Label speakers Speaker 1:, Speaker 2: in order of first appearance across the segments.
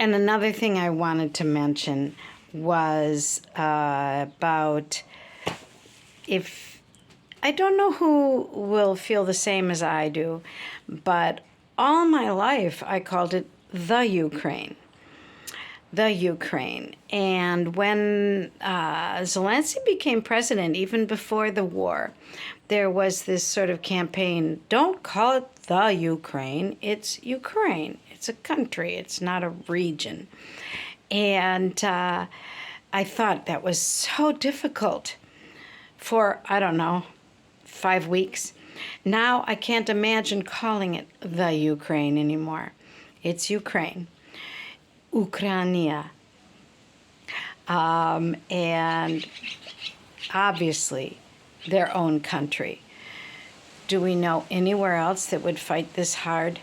Speaker 1: And another thing I wanted to mention was about if I don't know who will feel the same as I do, but all my life I called it the Ukraine. The Ukraine. And when Zelensky became president, even before the war, there was this sort of campaign, don't call it the Ukraine, it's Ukraine. It's a country, it's not a region. And I thought that was so difficult for, I don't know, 5 weeks. Now I can't imagine calling it the Ukraine anymore. It's Ukraine. Ukraina. And obviously their own country. Do we know anywhere else that would fight this hard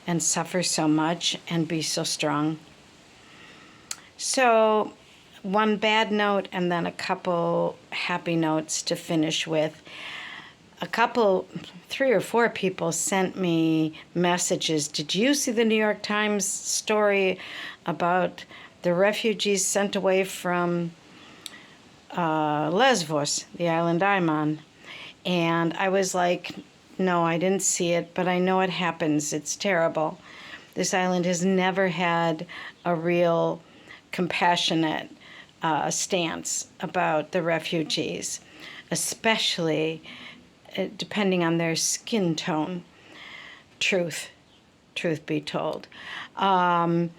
Speaker 1: and suffer so much and be so strong? So one bad note and then a couple happy notes to finish with. A couple, 3 or 4 people sent me messages. Did you see the New York Times story about the refugees sent away from Lesvos, the island I'm on? And I was like, no, I didn't see it, but I know it happens. It's terrible. This island has never had a real compassionate stance about the refugees, especially depending on their skin tone. Truth be told. And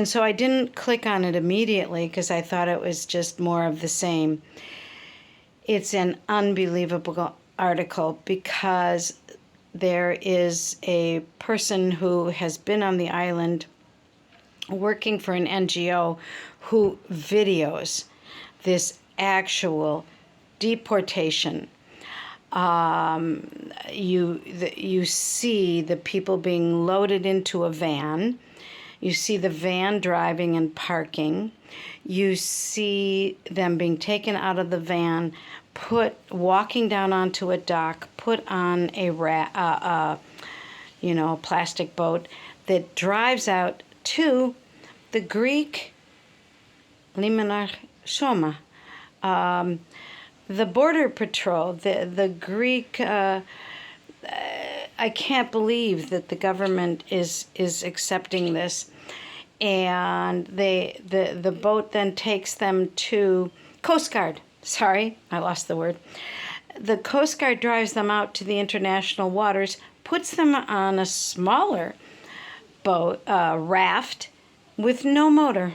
Speaker 1: so I didn't click on it immediately because I thought it was just more of the same. It's an unbelievable article because there is a person who has been on the island working for an NGO who videos this actual deportation. You see the people being loaded into a van. You see the van driving and parking. You see them being taken out of the van, walking down onto a dock, put on a plastic boat that drives out to the Greek Limanar Shoma. The border patrol, the Greek, I can't believe that the government is accepting this. And the boat then takes them to Coast Guard. Sorry, I lost the word. The Coast Guard drives them out to the international waters, puts them on a smaller boat, raft with no motor.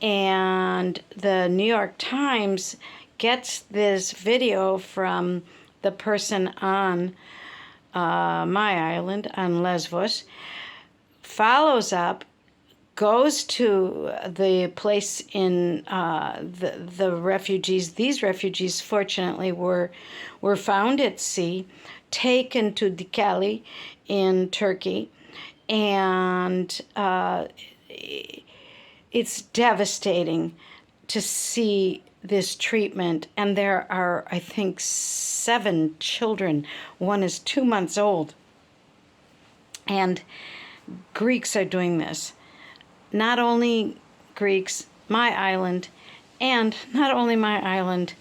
Speaker 1: And the New York Times gets this video from the person on my island, on Lesvos, follows up, goes to the place in the refugees. These refugees, fortunately, were found at sea, taken to Dikali in Turkey, and it's devastating to see this treatment. And there are, I think, 7 children. One is 2 months old. And Greeks are doing this. Not only Greeks, my island, and not only my island,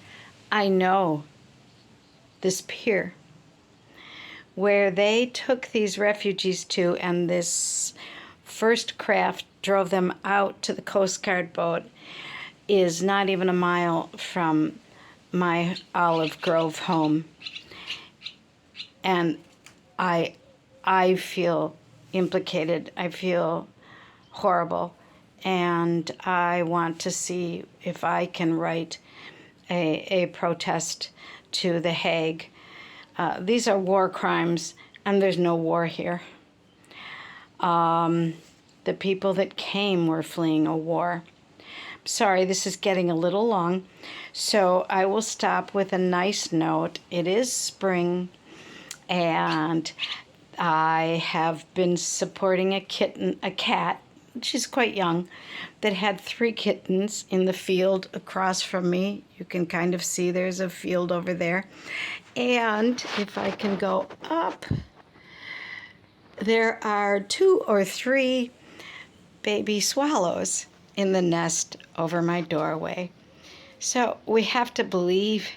Speaker 1: I know this pier where they took these refugees to, and this first craft drove them out to the Coast Guard boat, is not even a mile from my Olive Grove home. And I feel implicated. I feel horrible. And I want to see if I can write a protest to The Hague. These are war crimes, and there's no war here. The people that came were fleeing a war. Sorry, this is getting a little long, so I will stop with a nice note. It is spring, and I have been supporting a cat, she's quite young, that had 3 kittens in the field across from me. You can kind of see there's a field over there. And if I can go up, there are 2 or 3 baby swallows in the nest over my doorway. So we have to believe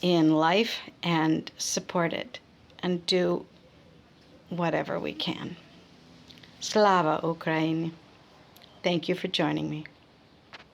Speaker 1: in life and support it and do whatever we can. Slava Ukraini. Thank you for joining me.